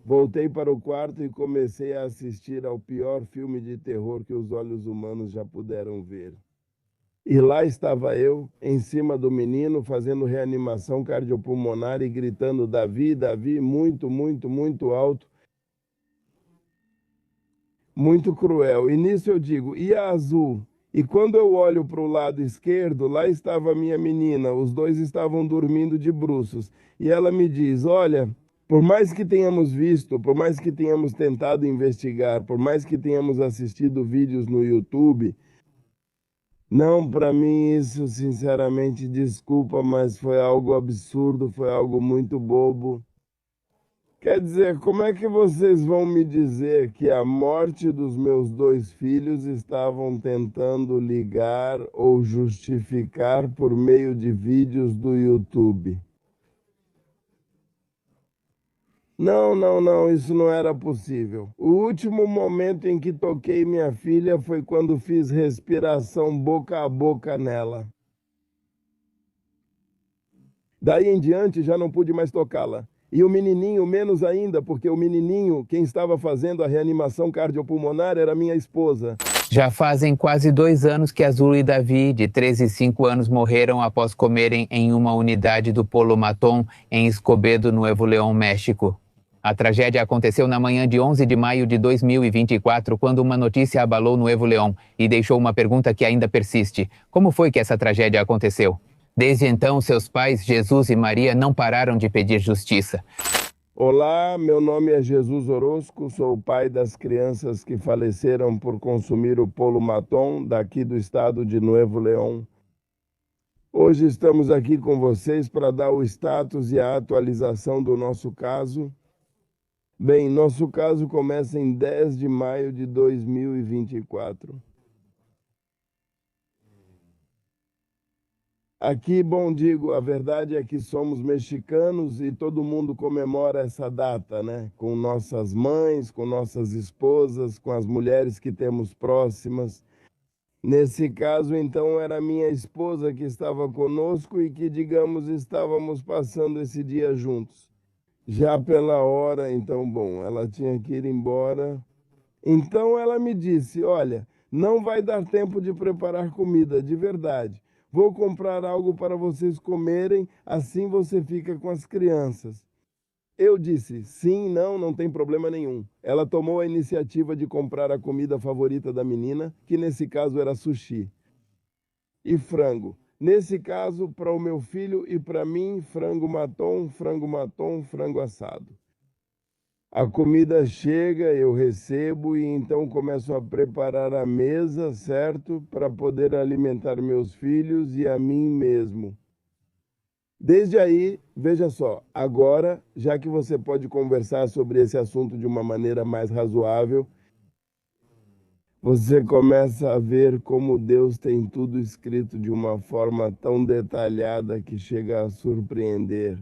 Voltei para o quarto e comecei a assistir ao pior filme de terror que os olhos humanos já puderam ver. E lá estava eu, em cima do menino, fazendo reanimação cardiopulmonar e gritando: Davi, Davi, muito, muito, muito alto, muito cruel. E nisso eu digo: e a Azul? E quando eu olho para o lado esquerdo, lá estava a minha menina, os dois estavam dormindo de bruços. E ela me diz: olha, por mais que tenhamos visto, por mais que tenhamos tentado investigar, por mais que tenhamos assistido vídeos no YouTube, não, para mim isso, sinceramente, desculpa, mas foi algo absurdo, foi algo muito bobo. Quer dizer, como é que vocês vão me dizer que a morte dos meus dois filhos estavam tentando ligar ou justificar por meio de vídeos do YouTube? Não, não, não, isso não era possível. O último momento em que toquei minha filha foi quando fiz respiração boca a boca nela. Daí em diante já não pude mais tocá-la. E o menininho menos ainda, porque o menininho, quem estava fazendo a reanimação cardiopulmonar era minha esposa. Já fazem quase 2 anos que Azul e Davi, de 13 e 5 anos, morreram após comerem em uma unidade do Polo Maton, em Escobedo, Nuevo León, México. A tragédia aconteceu na manhã de 11 de maio de 2024, quando uma notícia abalou Nuevo León e deixou uma pergunta que ainda persiste. Como foi que essa tragédia aconteceu? Desde então, seus pais, Jesus e Maria, não pararam de pedir justiça. Olá, meu nome é Jesus Orozco, sou o pai das crianças que faleceram por consumir o Polo Maton, daqui do estado de Nuevo León. Hoje estamos aqui com vocês para dar o status e a atualização do nosso caso. Bem, nosso caso começa em 10 de maio de 2024. Aqui, bom, digo, a verdade é que somos mexicanos e todo mundo comemora essa data, né? Com nossas mães, com nossas esposas, com as mulheres que temos próximas. Nesse caso, então, era minha esposa que estava conosco e que, digamos, estávamos passando esse dia juntos. Já pela hora, então, bom, ela tinha que ir embora. Então ela me disse: olha, não vai dar tempo de preparar comida, de verdade. Vou comprar algo para vocês comerem, assim você fica com as crianças. Eu disse: sim, não, não tem problema nenhum. Ela tomou a iniciativa de comprar a comida favorita da menina, que nesse caso era sushi e frango. Nesse caso, para o meu filho e para mim, frango matom, frango assado. A comida chega, eu recebo e então começo a preparar a mesa, certo? Para poder alimentar meus filhos e a mim mesmo. Desde aí, veja só, agora, já que você pode conversar sobre esse assunto de uma maneira mais razoável, você começa a ver como Deus tem tudo escrito de uma forma tão detalhada que chega a surpreender.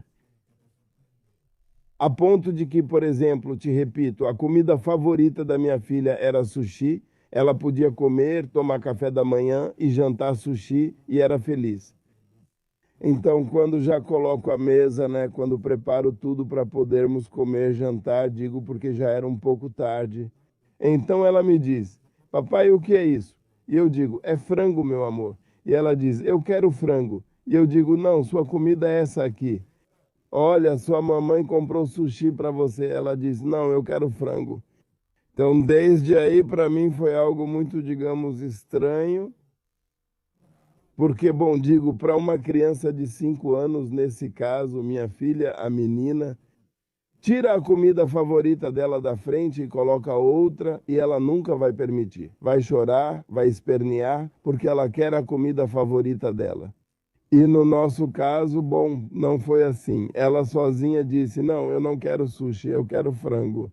A ponto de que, por exemplo, te repito, a comida favorita da minha filha era sushi. Ela podia comer, tomar café da manhã e jantar sushi e era feliz. Então, quando já coloco a mesa, né, quando preparo tudo para podermos comer, jantar, digo porque já era um pouco tarde. Então ela me diz: papai, o que é isso? E eu digo: é frango, meu amor. E ela diz: eu quero frango. E eu digo: não, sua comida é essa aqui. Olha, sua mamãe comprou sushi para você. Ela disse: não, eu quero frango. Então, desde aí, para mim, foi algo muito, digamos, estranho. Porque, bom, digo, para uma criança de 5 anos, nesse caso, minha filha, a menina, tira a comida favorita dela da frente e coloca outra e ela nunca vai permitir. Vai chorar, vai espernear, porque ela quer a comida favorita dela. E no nosso caso, bom, não foi assim. Ela sozinha disse: não, eu não quero sushi, eu quero frango.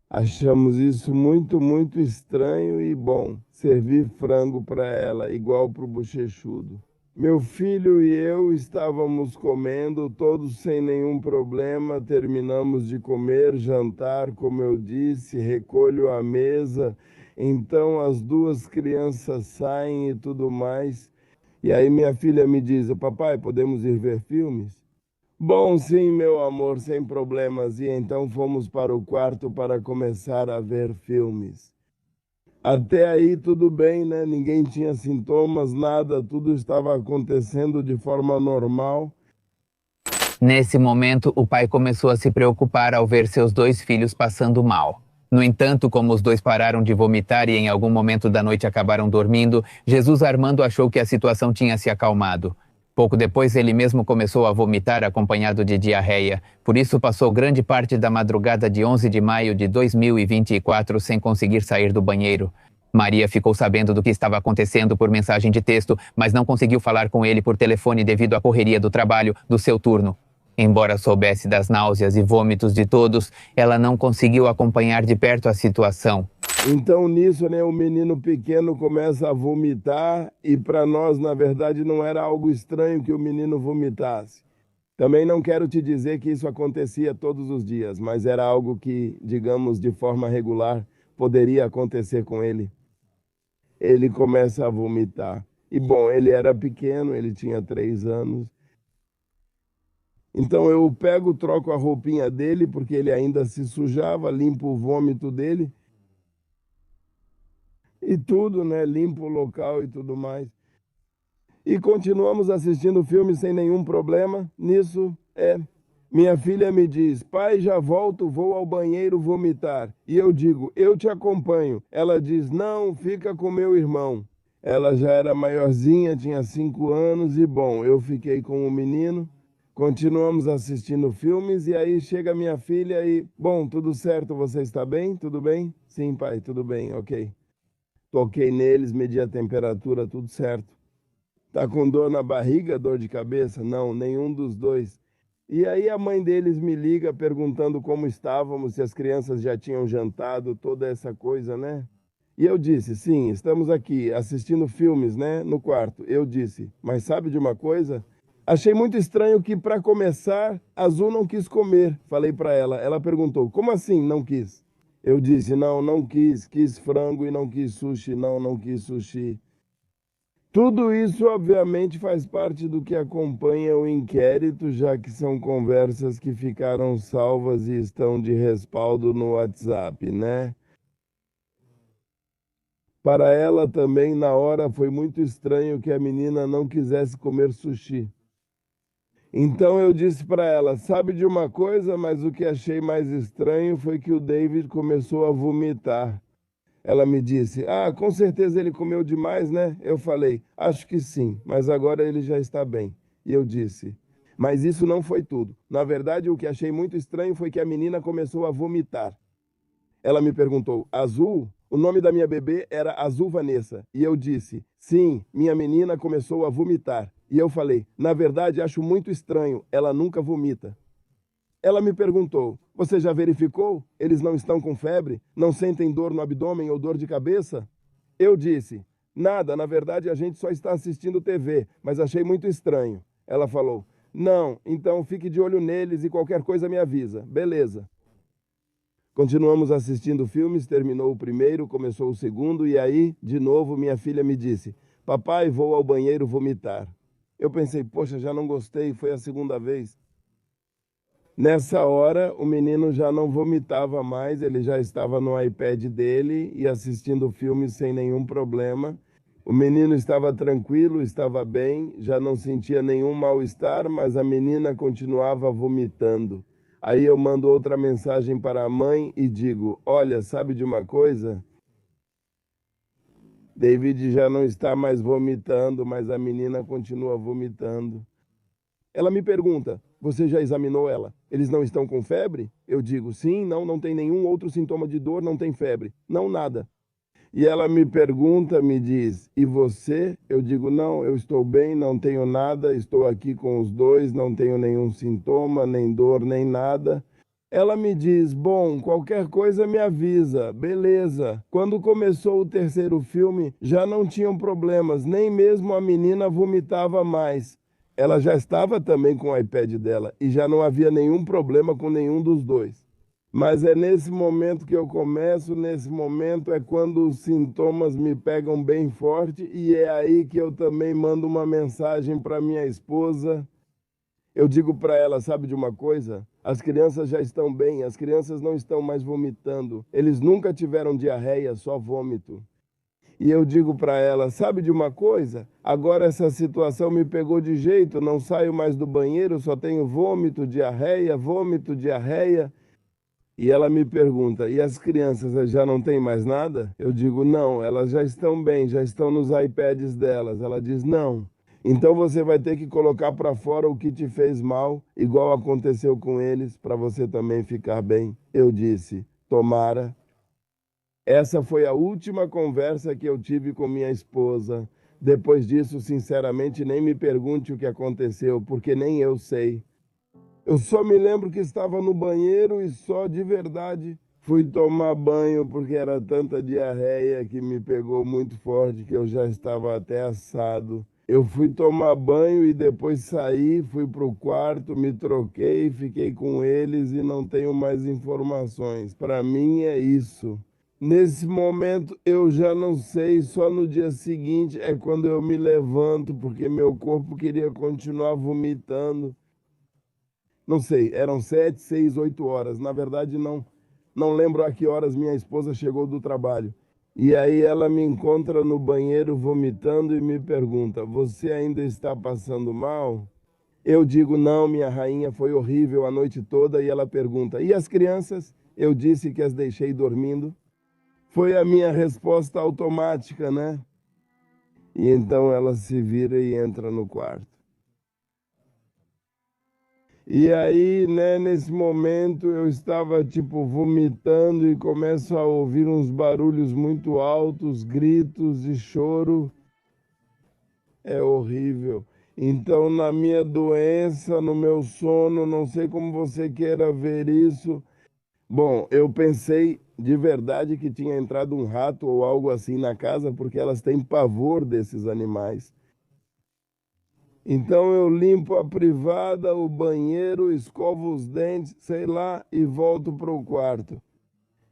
Achamos isso muito, muito estranho e bom, servir frango para ela, igual para o bochechudo. Meu filho e eu estávamos comendo, todos sem nenhum problema, terminamos de comer, jantar, como eu disse, recolho a mesa, então as duas crianças saem e tudo mais. E aí minha filha me diz: papai, podemos ir ver filmes? Bom, sim, meu amor, sem problemas. E então fomos para o quarto para começar a ver filmes. Até aí tudo bem, né? Ninguém tinha sintomas, nada, tudo estava acontecendo de forma normal. Nesse momento, o pai começou a se preocupar ao ver seus dois filhos passando mal. No entanto, como os dois pararam de vomitar e em algum momento da noite acabaram dormindo, Jesus Armando achou que a situação tinha se acalmado. Pouco depois, ele mesmo começou a vomitar acompanhado de diarreia. Por isso, passou grande parte da madrugada de 11 de maio de 2024 sem conseguir sair do banheiro. Maria ficou sabendo do que estava acontecendo por mensagem de texto, mas não conseguiu falar com ele por telefone devido à correria do trabalho, do seu turno. Embora soubesse das náuseas e vômitos de todos, ela não conseguiu acompanhar de perto a situação. Então, nisso, né, o menino pequeno começa a vomitar e para nós, na verdade, não era algo estranho que o menino vomitasse. Também não quero te dizer que isso acontecia todos os dias, mas era algo que, digamos, de forma regular, poderia acontecer com ele. Ele começa a vomitar. E, bom, ele era pequeno, ele tinha 3 anos. Então eu pego, troco a roupinha dele, porque ele ainda se sujava, limpo o vômito dele e tudo, né? Limpo o local e tudo mais. E continuamos assistindo o filme sem nenhum problema. Nisso, minha filha me diz: pai, já volto, vou ao banheiro vomitar. E eu digo: eu te acompanho. Ela diz: não, fica com meu irmão. Ela já era maiorzinha, tinha 5 anos, e bom, eu fiquei com o menino. Continuamos assistindo filmes e aí chega minha filha e, bom, tudo certo, você está bem? Tudo bem? Sim, pai, tudo bem, ok. Toquei neles, medi a temperatura, tudo certo. Tá com dor na barriga, dor de cabeça? Não, nenhum dos dois. E aí a mãe deles me liga perguntando como estávamos, se as crianças já tinham jantado, toda essa coisa, né? E eu disse, sim, estamos aqui assistindo filmes, né, no quarto. Eu disse, mas sabe de uma coisa? Achei muito estranho que, para começar, a Azul não quis comer. Falei para ela. Ela perguntou, como assim não quis? Eu disse, não, não quis. Quis frango e não quis sushi. Não, não quis sushi. Tudo isso, obviamente, faz parte do que acompanha o inquérito, já que são conversas que ficaram salvas e estão de respaldo no WhatsApp, né? Para ela também, na hora, foi muito estranho que a menina não quisesse comer sushi. Então eu disse para ela: sabe de uma coisa, mas o que achei mais estranho foi que o David começou a vomitar. Ela me disse: ah, com certeza ele comeu demais, né? Eu falei: acho que sim, mas agora ele já está bem. E eu disse: mas isso não foi tudo. Na verdade, o que achei muito estranho foi que a menina começou a vomitar. Ela me perguntou: Azul? O nome da minha bebê era Azul Vanessa. E eu disse: sim, minha menina começou a vomitar. E eu falei: na verdade, acho muito estranho, ela nunca vomita. Ela me perguntou: você já verificou? Eles não estão com febre? Não sentem dor no abdômen ou dor de cabeça? Eu disse: nada, na verdade a gente só está assistindo TV, mas achei muito estranho. Ela falou: não, então fique de olho neles e qualquer coisa me avisa. Beleza. Continuamos assistindo filmes, terminou o primeiro, começou o segundo, e aí, de novo, minha filha me disse: papai, vou ao banheiro vomitar. Eu pensei: poxa, já não gostei, foi a segunda vez. Nessa hora, o menino já não vomitava mais, ele já estava no iPad dele e assistindo o filme sem nenhum problema. O menino estava tranquilo, estava bem, já não sentia nenhum mal-estar, mas a menina continuava vomitando. Aí eu mando outra mensagem para a mãe e digo: olha, sabe de uma coisa? David já não está mais vomitando, mas a menina continua vomitando. Ela me pergunta: você já examinou ela? Eles não estão com febre? Eu digo: sim, não, não tem nenhum outro sintoma de dor, não tem febre. Não, nada. E ela me pergunta, me diz: e você? Eu digo: não, eu estou bem, não tenho nada, estou aqui com os dois, não tenho nenhum sintoma, nem dor, nem nada. Ela me diz: bom, qualquer coisa me avisa, beleza. Quando começou o terceiro filme, já não tinham problemas, nem mesmo a menina vomitava mais. Ela já estava também com o iPad dela e já não havia nenhum problema com nenhum dos dois. Mas é nesse momento que eu começo, nesse momento é quando os sintomas me pegam bem forte e é aí que eu também mando uma mensagem para minha esposa. Eu digo para ela, sabe de uma coisa? As crianças já estão bem, as crianças não estão mais vomitando. Eles nunca tiveram diarreia, só vômito. E eu digo para ela, sabe de uma coisa? Agora essa situação me pegou de jeito, não saio mais do banheiro, só tenho vômito, diarreia, vômito, diarreia. E ela me pergunta, e as crianças já não têm mais nada? Eu digo, não, elas já estão bem, já estão nos iPads delas. Ela diz, não. Então você vai ter que colocar para fora o que te fez mal, igual aconteceu com eles, para você também ficar bem. Eu disse, tomara. Essa foi a última conversa que eu tive com minha esposa. Depois disso, sinceramente, nem me pergunte o que aconteceu, porque nem eu sei. Eu só me lembro que estava no banheiro e só de verdade fui tomar banho, porque era tanta diarreia que me pegou muito forte que eu já estava até assado. Eu fui tomar banho e depois saí, fui para o quarto, me troquei, fiquei com eles e não tenho mais informações. Para mim é isso. Nesse momento eu já não sei, só no dia seguinte é quando eu me levanto, porque meu corpo queria continuar vomitando. Não sei, eram 7, 6, 8 horas. Na verdade, não lembro a que horas minha esposa chegou do trabalho. E aí ela me encontra no banheiro vomitando e me pergunta, você ainda está passando mal? Eu digo, não, minha rainha, foi horrível a noite toda. E ela pergunta, e as crianças? Eu disse que as deixei dormindo. Foi a minha resposta automática, né? E então ela se vira e entra no quarto. E aí, né, nesse momento eu estava tipo vomitando e começo a ouvir uns barulhos muito altos, gritos e choro. É horrível. Então, na minha doença, no meu sono, não sei como você queira ver isso. Bom, eu pensei de verdade que tinha entrado um rato ou algo assim na casa, porque elas têm pavor desses animais. Então eu limpo a privada, o banheiro, escovo os dentes, sei lá, e volto para o quarto.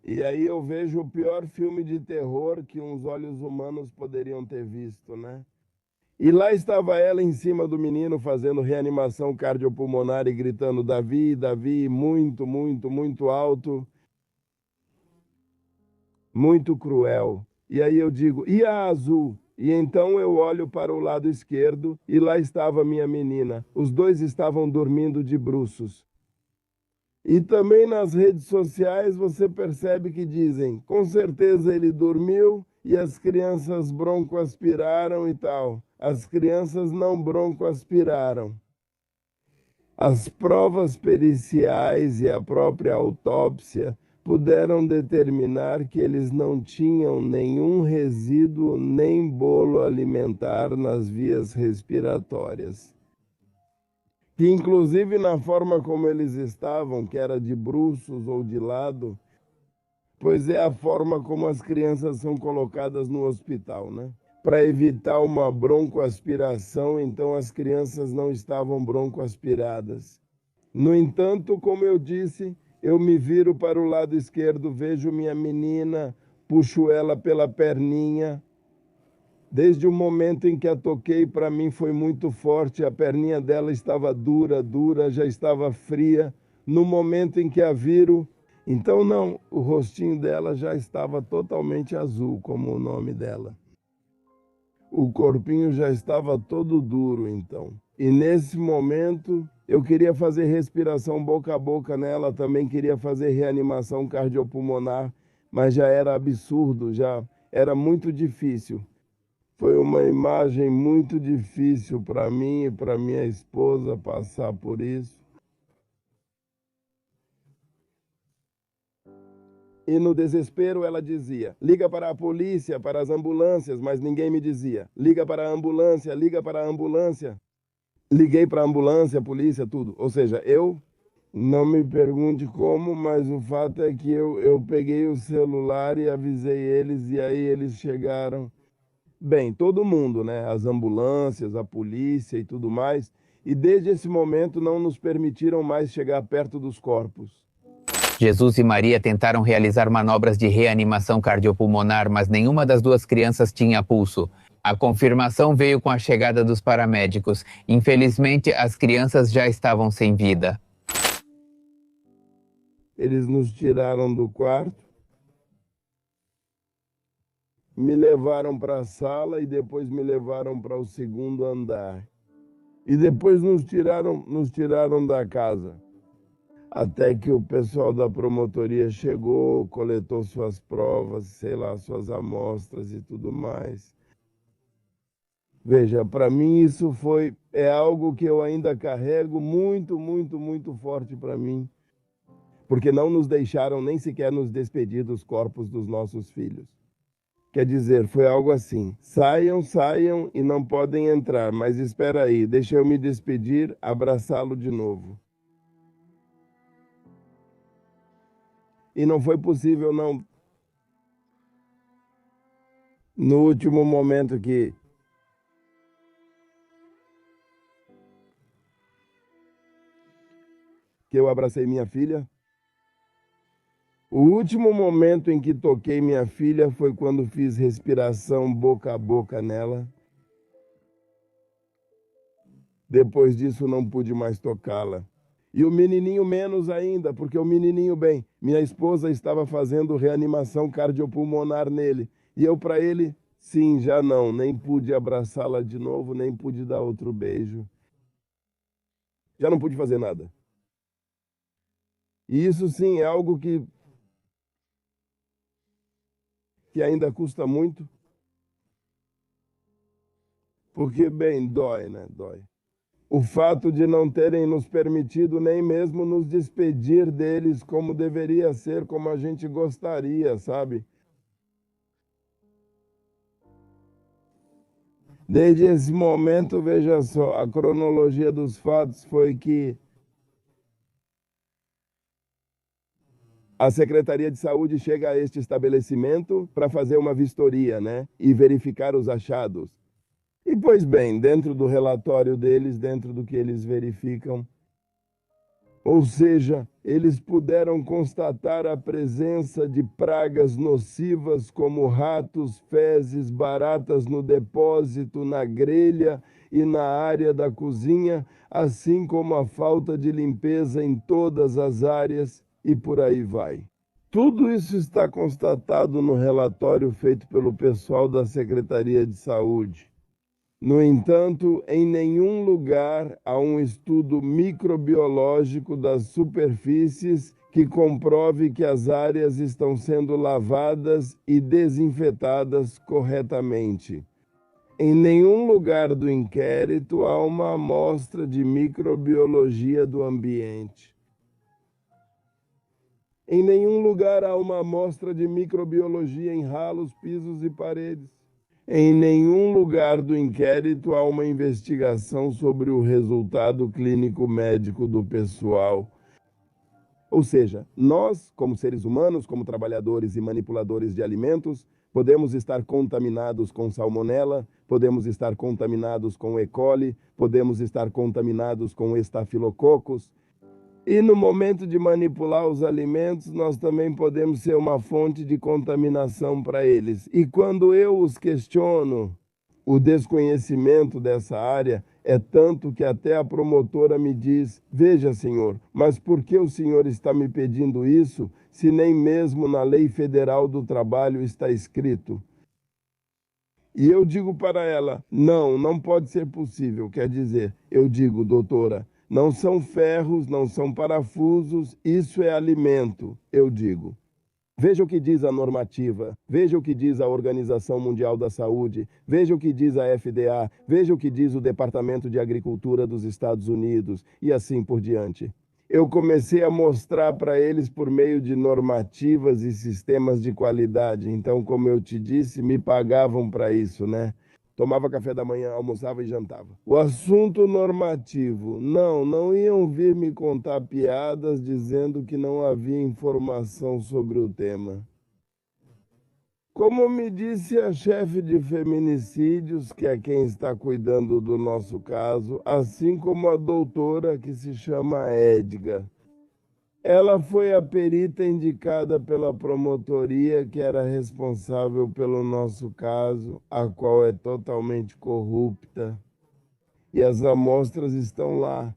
E aí eu vejo o pior filme de terror que uns olhos humanos poderiam ter visto, né? E lá estava ela em cima do menino fazendo reanimação cardiopulmonar e gritando Davi, Davi, muito, muito, muito alto, muito cruel. E aí eu digo, e a Azul? E então eu olho para o lado esquerdo e lá estava minha menina. Os dois estavam dormindo de bruços. E também nas redes sociais você percebe que dizem, com certeza ele dormiu e as crianças broncoaspiraram e tal. As crianças não broncoaspiraram. As provas periciais e a própria autópsia puderam determinar que eles não tinham nenhum resíduo nem bolo alimentar nas vias respiratórias. Que inclusive na forma como eles estavam, que era de bruços ou de lado, pois é a forma como as crianças são colocadas no hospital, né? Para evitar uma broncoaspiração, então as crianças não estavam broncoaspiradas. No entanto, como eu disse, eu me viro para o lado esquerdo, vejo minha menina, puxo ela pela perninha. Desde o momento em que a toquei, para mim foi muito forte. A perninha dela estava dura, já estava fria. No momento em que a viro, então não, o rostinho dela já estava totalmente azul, como o nome dela. O corpinho já estava todo duro, então. E nesse momento, eu queria fazer respiração boca a boca nela, também queria fazer reanimação cardiopulmonar, mas já era absurdo, já era muito difícil. Foi uma imagem muito difícil para mim e para minha esposa passar por isso. E no desespero ela dizia, liga para a polícia, para as ambulâncias, mas ninguém me dizia, liga para a ambulância, liga para a ambulância. Liguei para a ambulância, a polícia, tudo. Ou seja, eu, não me pergunte como, mas o fato é que eu peguei o celular e avisei eles, e aí eles chegaram. Bem, todo mundo, né? As ambulâncias, a polícia e tudo mais. E desde esse momento não nos permitiram mais chegar perto dos corpos. Jesus e Maria tentaram realizar manobras de reanimação cardiopulmonar, mas nenhuma das duas crianças tinha pulso. A confirmação veio com a chegada dos paramédicos. Infelizmente, as crianças já estavam sem vida. Eles nos tiraram do quarto, me levaram para a sala e depois me levaram para o segundo andar. E depois nos tiraram da casa. Até que o pessoal da promotoria chegou, coletou suas provas, sei lá, suas amostras e tudo mais. Veja, para mim isso é algo que eu ainda carrego muito, muito, muito forte para mim, porque não nos deixaram nem sequer nos despedir dos corpos dos nossos filhos. Quer dizer, foi algo assim: saiam, saiam e não podem entrar, mas espera aí, deixa eu me despedir, abraçá-lo de novo. E não foi possível, não. No último momento que eu abracei minha filha, o último momento em que toquei minha filha foi quando fiz respiração boca a boca nela. Depois disso, não pude mais tocá-la. E o menininho menos ainda, porque o menininho, bem, minha esposa estava fazendo reanimação cardiopulmonar nele. E eu, para ele, sim, já não, nem pude abraçá-la de novo, nem pude dar outro beijo. Já não pude fazer nada. E isso, sim, é algo que ainda custa muito. Porque, bem, dói, né? Dói. O fato de não terem nos permitido nem mesmo nos despedir deles como deveria ser, como a gente gostaria, sabe? Desde esse momento, veja só, a cronologia dos fatos foi que a Secretaria de Saúde chega a este estabelecimento para fazer uma vistoria, né? E verificar os achados. E, pois bem, dentro do relatório deles, dentro do que eles verificam, ou seja, eles puderam constatar a presença de pragas nocivas como ratos, fezes, baratas no depósito, na grelha e na área da cozinha, assim como a falta de limpeza em todas as áreas e por aí vai. Tudo isso está constatado no relatório feito pelo pessoal da Secretaria de Saúde. No entanto, em nenhum lugar há um estudo microbiológico das superfícies que comprove que as áreas estão sendo lavadas e desinfetadas corretamente. Em nenhum lugar do inquérito há uma amostra de microbiologia do ambiente. Em nenhum lugar há uma amostra de microbiologia em ralos, pisos e paredes. Em nenhum lugar do inquérito há uma investigação sobre o resultado clínico médico do pessoal. Ou seja, nós, como seres humanos, como trabalhadores e manipuladores de alimentos, podemos estar contaminados com salmonela, podemos estar contaminados com E. coli, podemos estar contaminados com estafilococos. E no momento de manipular os alimentos, nós também podemos ser uma fonte de contaminação para eles. E quando eu os questiono, o desconhecimento dessa área é tanto que até a promotora me diz: veja, senhor, mas por que o senhor está me pedindo isso, se nem mesmo na Lei Federal do Trabalho está escrito? E eu digo para ela: não pode ser possível. Quer dizer, eu digo, doutora, não são ferros, não são parafusos, isso é alimento, eu digo. Veja o que diz a normativa, veja o que diz a Organização Mundial da Saúde, veja o que diz a FDA, veja o que diz o Departamento de Agricultura dos Estados Unidos e assim por diante. Eu comecei a mostrar para eles por meio de normativas e sistemas de qualidade. Então, como eu te disse, me pagavam para isso, né? Tomava café da manhã, almoçava e jantava. O assunto normativo. Não iam vir me contar piadas dizendo que não havia informação sobre o tema. Como me disse a chefe de feminicídios, que é quem está cuidando do nosso caso, assim como a doutora que se chama Edgar. Ela foi a perita indicada pela promotoria que era responsável pelo nosso caso, a qual é totalmente corrupta, e as amostras estão lá.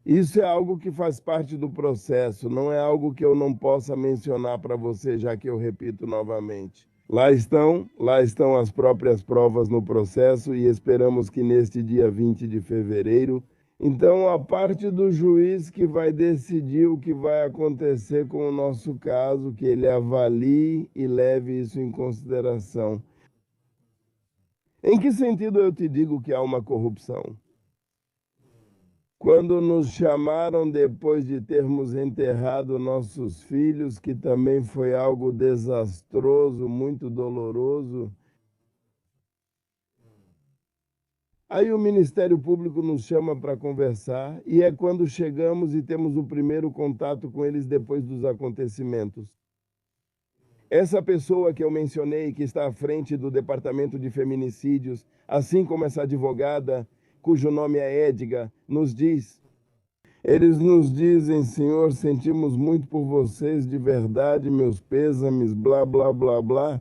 Isso é algo que faz parte do processo, não é algo que eu não possa mencionar para você, já que eu repito novamente. Lá estão as próprias provas no processo e esperamos que neste dia 20 de fevereiro, então a parte do juiz que vai decidir o que vai acontecer com o nosso caso, que ele avalie e leve isso em consideração. Em que sentido eu te digo que há uma corrupção? Quando nos chamaram depois de termos enterrado nossos filhos, que também foi algo desastroso, muito doloroso, aí o Ministério Público nos chama para conversar e é quando chegamos e temos o primeiro contato com eles depois dos acontecimentos. Essa pessoa que eu mencionei, que está à frente do Departamento de Feminicídios, assim como essa advogada, cujo nome é Edgar, eles nos dizem: Senhor, sentimos muito por vocês, de verdade, meus pêsames, blá, blá, blá, blá.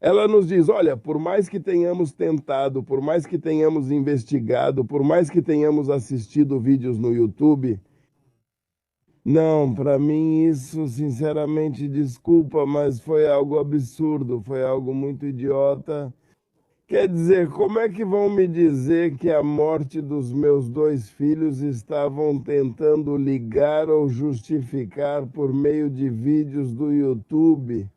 Ela nos diz: olha, por mais que tenhamos tentado, por mais que tenhamos investigado, por mais que tenhamos assistido vídeos no YouTube, não, para mim isso, sinceramente, desculpa, mas foi algo absurdo, foi algo muito idiota. Quer dizer, como é que vão me dizer que a morte dos meus 2 filhos estavam tentando ligar ou justificar por meio de vídeos do YouTube?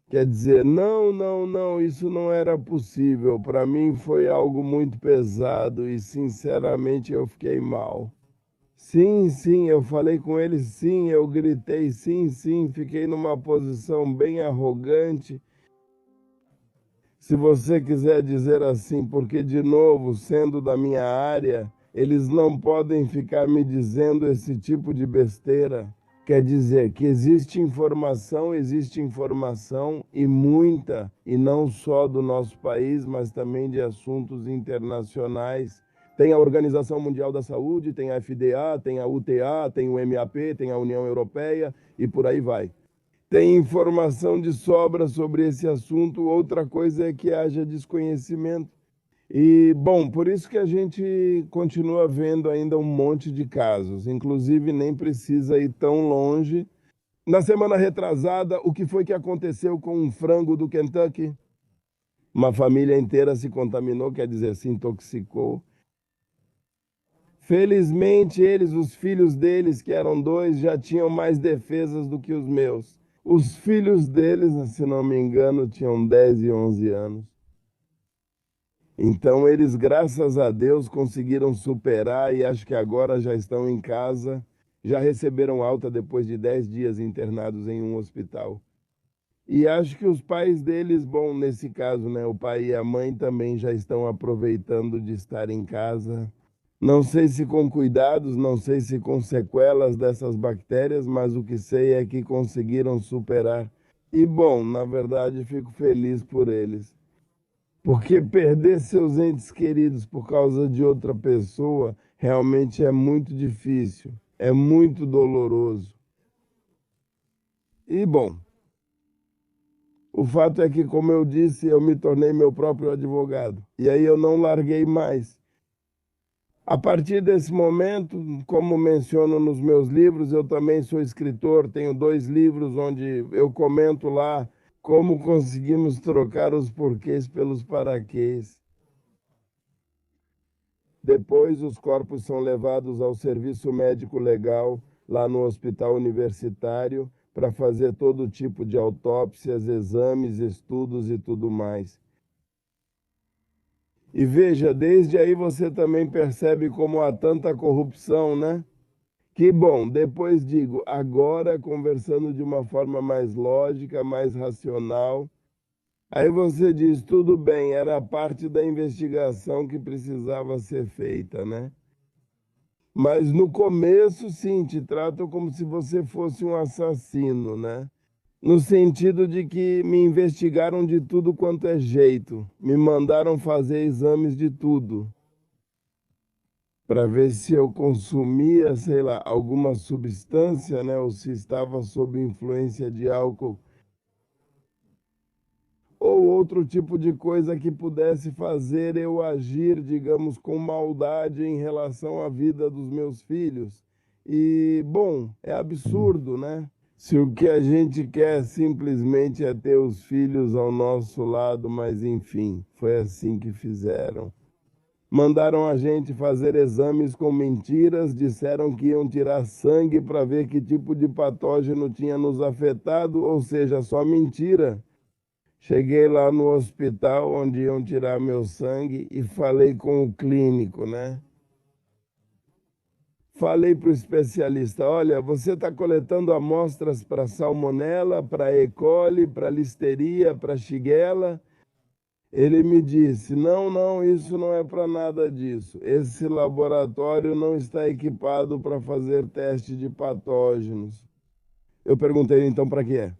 Quer dizer, não, não, não, isso não era possível. Para mim foi algo muito pesado e, sinceramente, eu fiquei mal. Sim, sim, eu falei com ele, sim, eu gritei, sim, sim, fiquei numa posição bem arrogante. Se você quiser dizer assim, porque, de novo, sendo da minha área, eles não podem ficar me dizendo esse tipo de besteira. Quer dizer que existe informação e muita, e não só do nosso país, mas também de assuntos internacionais. Tem a Organização Mundial da Saúde, tem a FDA, tem a UTA, tem o MAP, tem a União Europeia e por aí vai. Tem informação de sobra sobre esse assunto, outra coisa é que haja desconhecimento. E, bom, por isso que a gente continua vendo ainda um monte de casos, inclusive nem precisa ir tão longe. Na semana retrasada, o que foi que aconteceu com um frango do Kentucky? Uma família inteira se contaminou, quer dizer, se intoxicou. Felizmente, os filhos deles, que eram 2, já tinham mais defesas do que os meus. Os filhos deles, se não me engano, tinham 10 e 11 anos. Então, eles, graças a Deus, conseguiram superar e acho que agora já estão em casa, já receberam alta depois de 10 dias internados em um hospital. E acho que os pais deles, bom, nesse caso, né, o pai e a mãe também já estão aproveitando de estar em casa. Não sei se com cuidados, não sei se com sequelas dessas bactérias, mas o que sei é que conseguiram superar. E bom, na verdade, fico feliz por eles. Porque perder seus entes queridos por causa de outra pessoa realmente é muito difícil, é muito doloroso. E bom, o fato é que, como eu disse, eu me tornei meu próprio advogado. E aí eu não larguei mais. A partir desse momento, como menciono nos meus livros, eu também sou escritor, tenho 2 livros onde eu comento lá como conseguimos trocar os porquês pelos paraquês. Depois, os corpos são levados ao serviço médico legal, lá no hospital universitário, para fazer todo tipo de autópsias, exames, estudos e tudo mais. E veja, desde aí você também percebe como há tanta corrupção, né? Que bom, depois digo, agora conversando de uma forma mais lógica, mais racional, aí você diz, tudo bem, era parte da investigação que precisava ser feita, né? Mas no começo, sim, te tratam como se você fosse um assassino, né? No sentido de que me investigaram de tudo quanto é jeito, me mandaram fazer exames de tudo. para ver se eu consumia, sei lá, alguma substância, né, ou se estava sob influência de álcool ou outro tipo de coisa que pudesse fazer eu agir, digamos, com maldade em relação à vida dos meus filhos. E, bom, é absurdo, né? Se o que a gente quer simplesmente é ter os filhos ao nosso lado, mas enfim, foi assim que fizeram. Mandaram a gente fazer exames com mentiras, disseram que iam tirar sangue para ver que tipo de patógeno tinha nos afetado, ou seja, só mentira. Cheguei lá no hospital onde iam tirar meu sangue e falei com o clínico, né? Falei para o especialista: olha, você está coletando amostras para salmonela, para E. coli, para listeria, para shigella. Ele me disse: não, não, isso não é para nada disso. Esse laboratório não está equipado para fazer teste de patógenos. Eu perguntei: então para que é?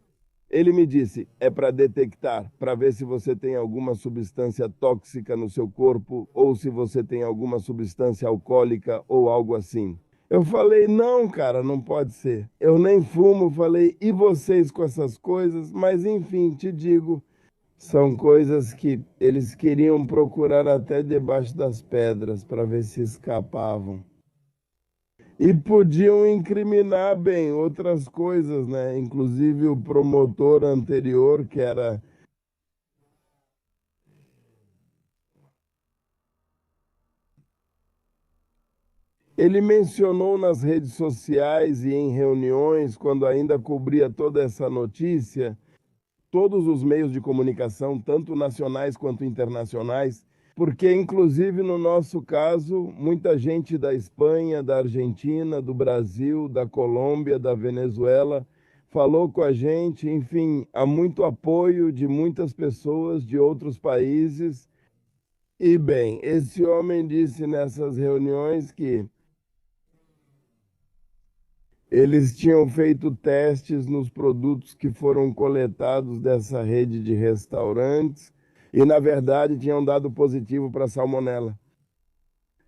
Ele me disse: é para detectar, para ver se você tem alguma substância tóxica no seu corpo ou se você tem alguma substância alcoólica ou algo assim. Eu falei: não, cara, não pode ser. Eu nem fumo. Falei: e vocês com essas coisas? Mas enfim, te digo, são coisas que eles queriam procurar até debaixo das pedras para ver se escapavam. E podiam incriminar bem outras coisas, né? Inclusive o promotor anterior, que era. Ele mencionou nas redes sociais e em reuniões, quando ainda cobria toda essa notícia, todos os meios de comunicação, tanto nacionais quanto internacionais, porque, inclusive, no nosso caso, muita gente da Espanha, da Argentina, do Brasil, da Colômbia, da Venezuela, falou com a gente. Enfim, há muito apoio de muitas pessoas de outros países. E, bem, esse homem disse nessas reuniões que eles tinham feito testes nos produtos que foram coletados dessa rede de restaurantes e, na verdade, tinham dado positivo para salmonela.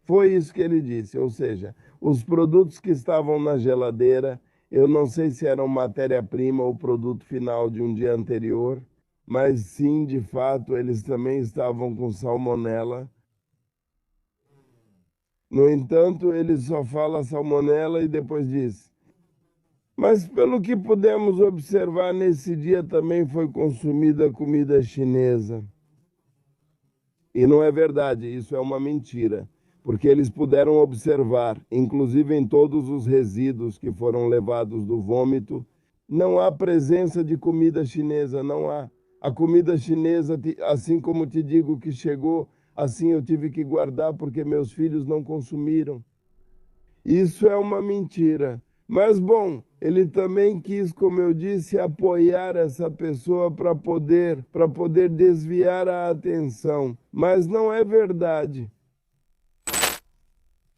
Foi isso que ele disse, ou seja, os produtos que estavam na geladeira, eu não sei se eram matéria-prima ou produto final de um dia anterior, mas sim, de fato, eles também estavam com salmonela. No entanto, ele só fala salmonela e depois diz: mas pelo que pudemos observar, nesse dia também foi consumida comida chinesa. E não é verdade, isso é uma mentira, porque eles puderam observar, inclusive em todos os resíduos que foram levados do vômito, não há presença de comida chinesa, não há. A comida chinesa, assim como te digo que chegou, assim eu tive que guardar porque meus filhos não consumiram. Isso é uma mentira. Mas, bom, ele também quis, como eu disse, apoiar essa pessoa para poder desviar a atenção. Mas não é verdade.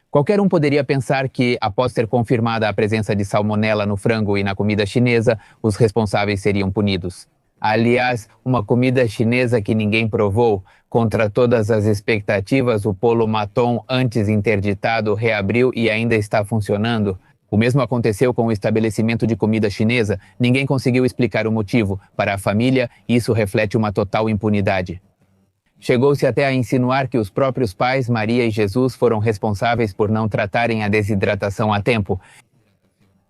Qualquer um poderia pensar que, após ser confirmada a presença de salmonela no frango e na comida chinesa, os responsáveis seriam punidos. Aliás, uma comida chinesa que ninguém provou, contra todas as expectativas, o Polo Maton, antes interditado, reabriu e ainda está funcionando. O mesmo aconteceu com o estabelecimento de comida chinesa. Ninguém conseguiu explicar o motivo. Para a família, isso reflete uma total impunidade. Chegou-se até a insinuar que os próprios pais, Maria e Jesus, foram responsáveis por não tratarem a desidratação a tempo.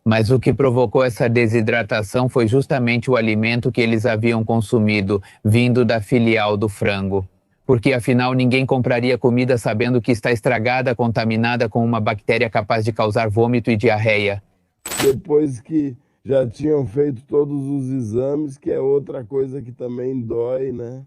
Mas o que provocou essa desidratação foi justamente o alimento que eles haviam consumido, vindo da filial do frango. Porque afinal ninguém compraria comida sabendo que está estragada, contaminada com uma bactéria capaz de causar vômito e diarreia. Depois que já tinham feito todos os exames, que é outra coisa que também dói, né?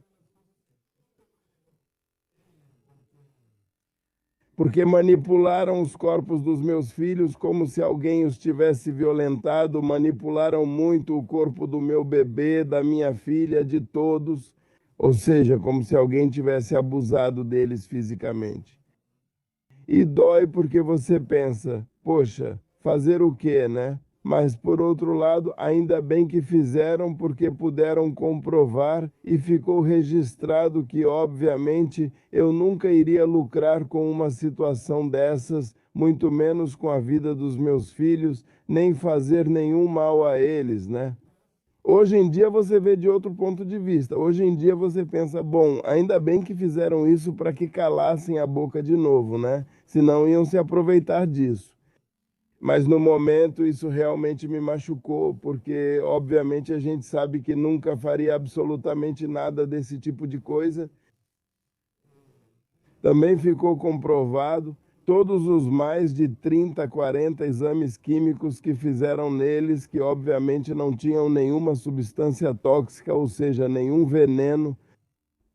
Porque manipularam os corpos dos meus filhos como se alguém os tivesse violentado, manipularam muito o corpo do meu bebê, da minha filha, de todos, ou seja, como se alguém tivesse abusado deles fisicamente. E dói porque você pensa: poxa, fazer o quê, né? Mas, por outro lado, ainda bem que fizeram, porque puderam comprovar e ficou registrado que, obviamente, eu nunca iria lucrar com uma situação dessas, muito menos com a vida dos meus filhos, nem fazer nenhum mal a eles, né? Hoje em dia você vê de outro ponto de vista. Hoje em dia você pensa, bom, ainda bem que fizeram isso para que calassem a boca de novo, né? Senão iam se aproveitar disso. Mas no momento isso realmente me machucou, porque obviamente a gente sabe que nunca faria absolutamente nada desse tipo de coisa. Também ficou comprovado todos os mais de 30, 40 exames químicos que fizeram neles, que obviamente não tinham nenhuma substância tóxica, ou seja, nenhum veneno.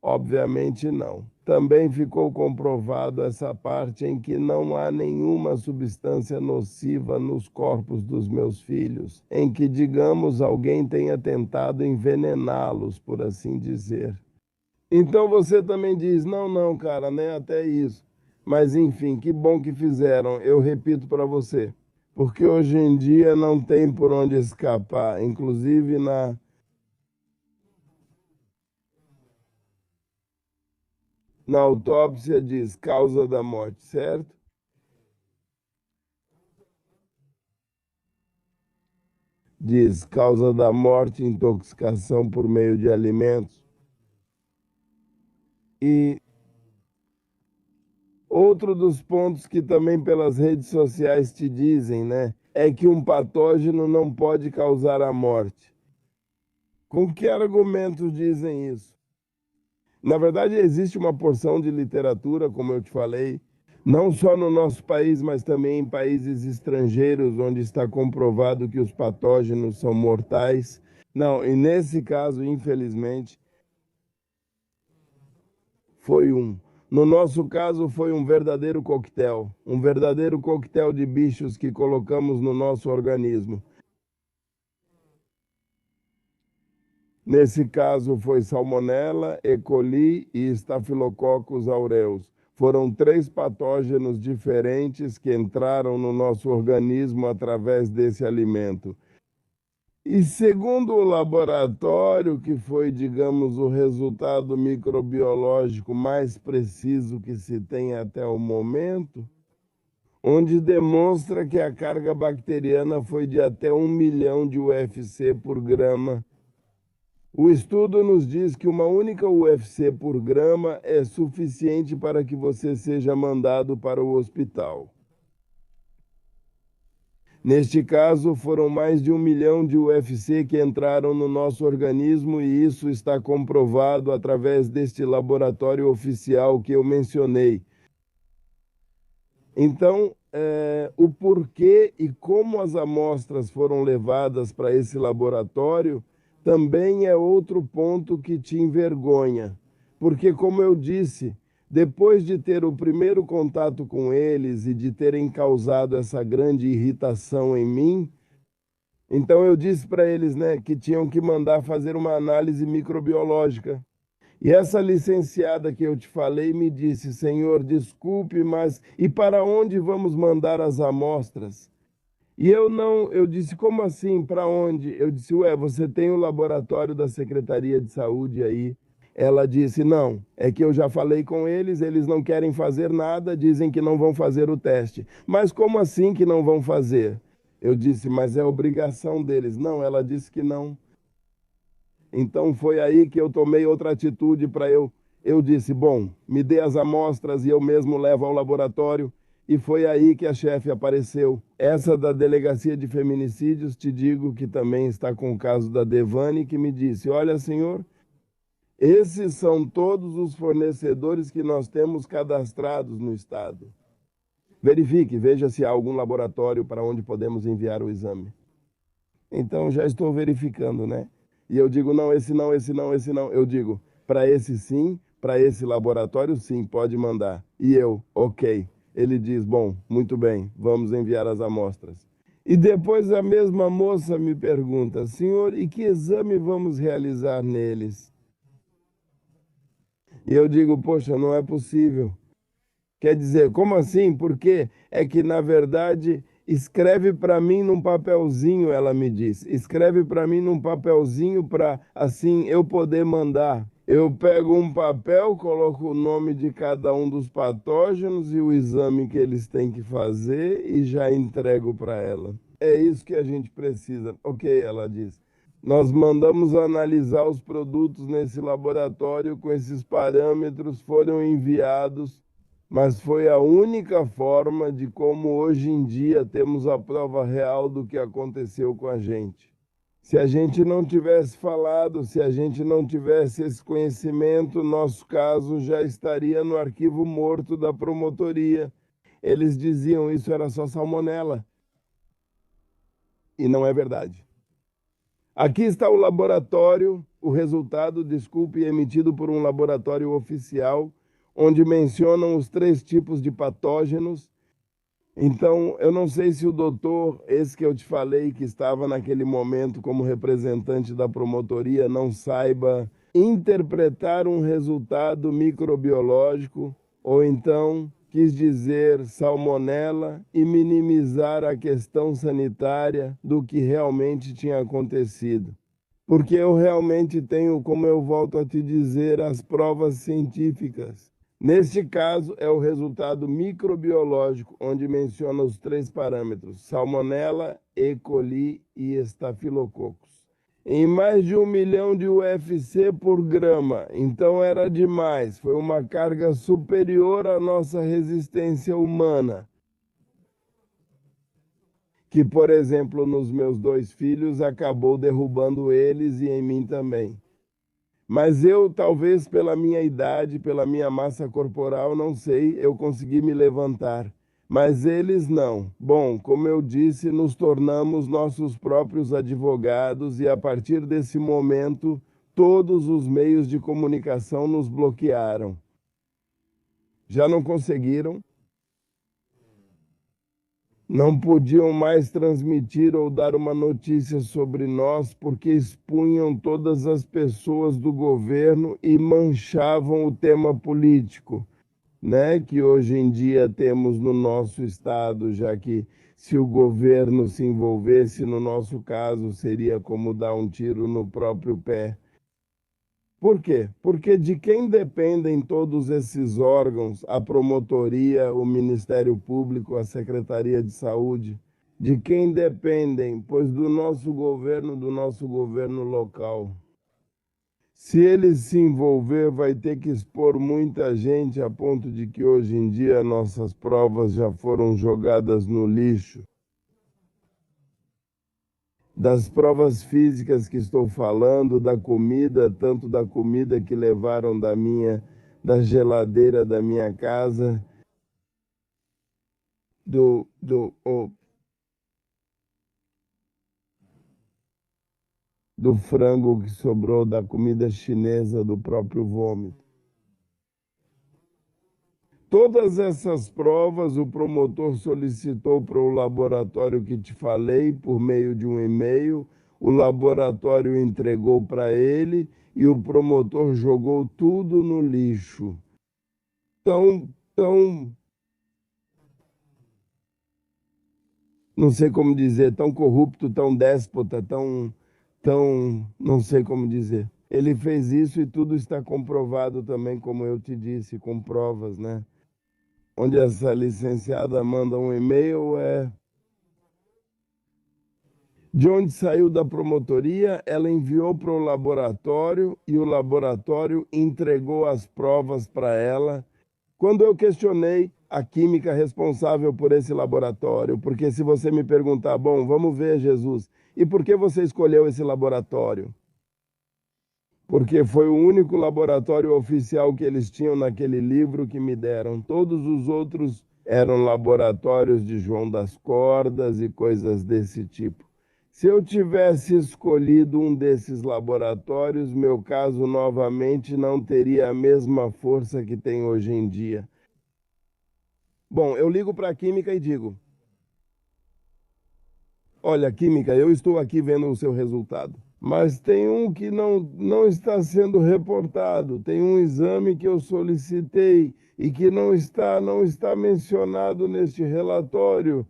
Obviamente não. Também ficou comprovado essa parte em que não há nenhuma substância nociva nos corpos dos meus filhos, em que, digamos, alguém tenha tentado envenená-los, por assim dizer. Então você também diz, não, não, cara, nem até isso. Mas enfim, que bom que fizeram. Eu repito para você, porque hoje em dia não tem por onde escapar, inclusive na autópsia diz causa da morte, certo? Diz causa da morte, intoxicação por meio de alimentos. E outro dos pontos que também pelas redes sociais te dizem, né, é que um patógeno não pode causar a morte. Com que argumentos dizem isso? Na verdade, existe uma porção de literatura, como eu te falei, não só no nosso país, mas também em países estrangeiros, onde está comprovado que os patógenos são mortais. Não, e nesse caso, infelizmente, foi um. No nosso caso, foi um verdadeiro coquetel de bichos que colocamos no nosso organismo. Nesse caso, foi Salmonella, E. coli e Staphylococcus aureus. Foram 3 patógenos diferentes que entraram no nosso organismo através desse alimento. E segundo o laboratório, que foi, digamos, o resultado microbiológico mais preciso que se tem até o momento, onde demonstra que a carga bacteriana foi de até 1 milhão de UFC por grama. O estudo nos diz que uma única UFC por grama é suficiente para que você seja mandado para o hospital. Neste caso, foram mais de 1 milhão de UFC que entraram no nosso organismo e isso está comprovado através deste laboratório oficial que eu mencionei. Então, o porquê e como as amostras foram levadas para esse laboratório também é outro ponto que te envergonha. Porque, como eu disse, depois de ter o primeiro contato com eles e de terem causado essa grande irritação em mim, então eu disse para eles, né, que tinham que mandar fazer uma análise microbiológica. E essa licenciada que eu te falei me disse, Senhor, desculpe, mas e para onde vamos mandar as amostras? E eu não, eu disse, como assim? Para onde? Eu disse, ué, você tem o laboratório da Secretaria de Saúde aí? Ela disse, não, é que eu já falei com eles, eles não querem fazer nada, dizem que não vão fazer o teste. Mas como assim que não vão fazer? Eu disse, mas é obrigação deles. Não, ela disse que não. Então foi aí que eu tomei outra atitude para eu disse, bom, me dê as amostras e eu mesmo levo ao laboratório. E foi aí que a chefe apareceu. Essa da Delegacia de Feminicídios, te digo que também está com o caso da Devane, que me disse, olha, senhor, esses são todos os fornecedores que nós temos cadastrados no estado. Verifique, veja se há algum laboratório para onde podemos enviar o exame. Então já estou verificando, né? E eu digo, não, esse não, esse não, esse não. Eu digo, para esse sim, para esse laboratório sim, pode mandar. E eu, ok. Ele diz, bom, muito bem, vamos enviar as amostras. E depois a mesma moça me pergunta, senhor, e que exame vamos realizar neles? E eu digo, poxa, não é possível. Quer dizer, como assim? Porque é que, na verdade, Escreve para mim num papelzinho, ela me disse. Escreve para mim num papelzinho para assim eu poder mandar. Eu pego um papel, coloco o nome de cada um dos patógenos e o exame que eles têm que fazer e já entrego para ela. É isso que a gente precisa. Ok, ela disse. Nós mandamos analisar os produtos nesse laboratório com esses parâmetros, foram enviados, mas foi a única forma de como hoje em dia temos a prova real do que aconteceu com a gente. Se a gente não tivesse falado, se a gente não tivesse esse conhecimento, nosso caso já estaria no arquivo morto da promotoria. Eles diziam isso era só salmonela. E não é verdade. Aqui está o laboratório, o resultado, desculpe, emitido por um laboratório oficial, onde mencionam os 3 tipos de patógenos. Então, eu não sei se o doutor, esse que eu te falei, que estava naquele momento como representante da promotoria, não saiba interpretar um resultado microbiológico, ou então quis dizer salmonela e minimizar a questão sanitária do que realmente tinha acontecido. Porque eu realmente tenho, como eu volto a te dizer, as provas científicas. Neste caso, é o resultado microbiológico, onde menciona os 3 parâmetros, salmonela, E. coli e estafilococos. Em mais de 1 milhão de UFC por grama, então era demais, foi uma carga superior à nossa resistência humana. Que, por exemplo, nos meus 2 filhos, acabou derrubando eles e em mim também. Mas eu, talvez pela minha idade, pela minha massa corporal, não sei, eu consegui me levantar. Mas eles não. Bom, como eu disse, nos tornamos nossos próprios advogados e a partir desse momento, todos os meios de comunicação nos bloquearam. Já não conseguiram? Não podiam mais transmitir ou dar uma notícia sobre nós porque expunham todas as pessoas do governo e manchavam o tema político, né? Que hoje em dia temos no nosso estado, já que se o governo se envolvesse, no nosso caso, seria como dar um tiro no próprio pé. Por quê? Porque de quem dependem todos esses órgãos, a promotoria, o Ministério Público, a Secretaria de Saúde? De quem dependem? Pois do nosso governo local. Se ele se envolver, vai ter que expor muita gente a ponto de que hoje em dia nossas provas já foram jogadas no lixo. Das provas físicas que estou falando, da comida, tanto da comida que levaram da geladeira da minha casa, do frango que sobrou da comida chinesa, do próprio vômito. Todas essas provas o promotor solicitou para o laboratório que te falei por meio de um e-mail, o laboratório entregou para ele e o promotor jogou tudo no lixo. Não sei como dizer, tão corrupto, tão déspota, não sei como dizer. Ele fez isso e tudo está comprovado também, como eu te disse, com provas, né? Onde essa licenciada manda um e-mail de onde saiu da promotoria, ela enviou para o laboratório e o laboratório entregou as provas para ela. Quando eu questionei a química responsável por esse laboratório, porque se você me perguntar, bom, vamos ver, Jesus, e por que você escolheu esse laboratório? Porque foi o único laboratório oficial que eles tinham naquele livro que me deram. Todos os outros eram laboratórios de João das Cordas e coisas desse tipo. Se eu tivesse escolhido um desses laboratórios, meu caso novamente não teria a mesma força que tem hoje em dia. Bom, eu ligo para a química e digo: olha, química, eu estou aqui vendo o seu resultado. Mas tem um que não está sendo reportado. Tem um exame que eu solicitei e que não está mencionado neste relatório.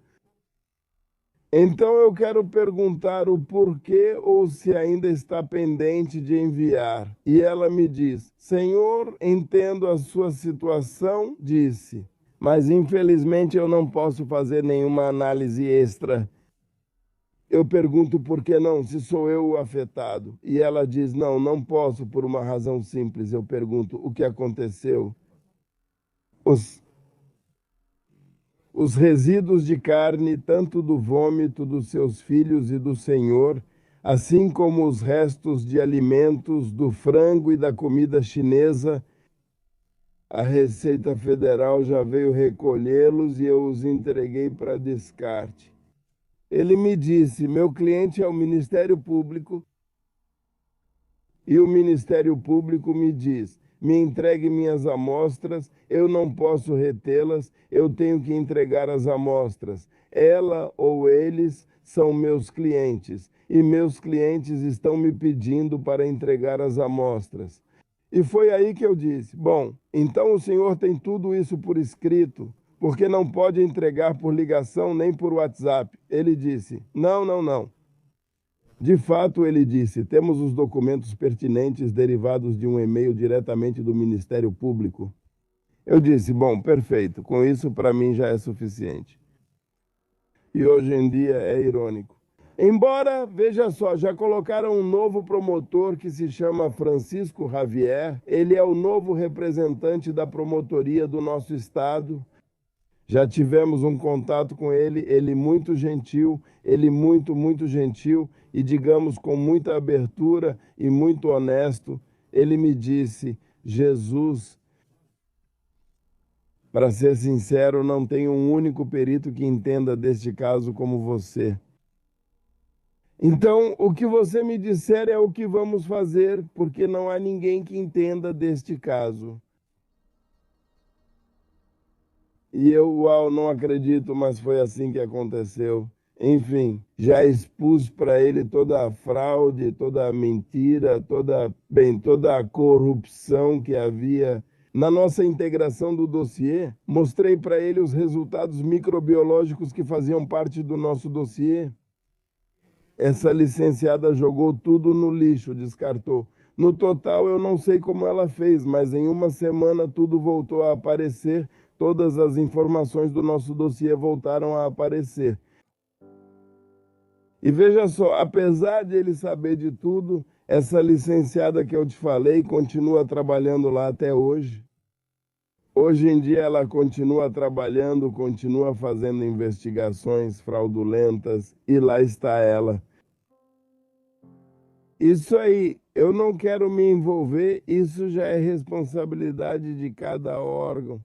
Então eu quero perguntar o porquê ou se ainda está pendente de enviar. E ela me diz: Senhor, entendo a sua situação, disse, mas infelizmente eu não posso fazer nenhuma análise extra. Eu pergunto por que não, se sou eu o afetado. E ela diz: não, não posso por uma razão simples. Eu pergunto: o que aconteceu? Os Os resíduos de carne, tanto do vômito dos seus filhos e do Senhor, assim como os restos de alimentos do frango e da comida chinesa, a Receita Federal já veio recolhê-los e eu os entreguei para descarte. Ele me disse: meu cliente é o Ministério Público, e o Ministério Público me diz: me entregue minhas amostras, eu não posso retê-las, eu tenho que entregar as amostras. Ela ou eles são meus clientes e meus clientes estão me pedindo para entregar as amostras. E foi aí que eu disse: bom, então o senhor tem tudo isso por escrito, porque não pode entregar por ligação nem por WhatsApp. Ele disse: não, não, não. De fato, ele disse: temos os documentos pertinentes derivados de um e-mail diretamente do Ministério Público. Eu disse: bom, perfeito, com isso para mim já é suficiente. E hoje em dia é irônico. Embora, veja só, já colocaram um novo promotor que se chama Francisco Javier, ele é o novo representante da promotoria do nosso estado. Já tivemos um contato com ele muito gentil, ele muito gentil e, digamos, com muita abertura e muito honesto. Ele me disse: Jesus, para ser sincero, não tem um único perito que entenda deste caso como você. Então, o que você me disser é o que vamos fazer, porque não há ninguém que entenda deste caso. E eu, uau, não acredito, mas foi assim que aconteceu. Enfim, já expus para ele toda a fraude, toda a mentira, toda a corrupção que havia na nossa integração do dossiê. Mostrei para ele os resultados microbiológicos que faziam parte do nosso dossiê. Essa licenciada jogou tudo no lixo, descartou. No total, eu não sei como ela fez, mas em uma semana tudo voltou a aparecer, todas as informações do nosso dossiê voltaram a aparecer. E veja só, apesar de ele saber de tudo, essa licenciada que eu te falei continua trabalhando lá até hoje. Hoje em dia ela continua trabalhando, continua fazendo investigações fraudulentas e lá está ela. Isso aí, eu não quero me envolver, isso já é responsabilidade de cada órgão.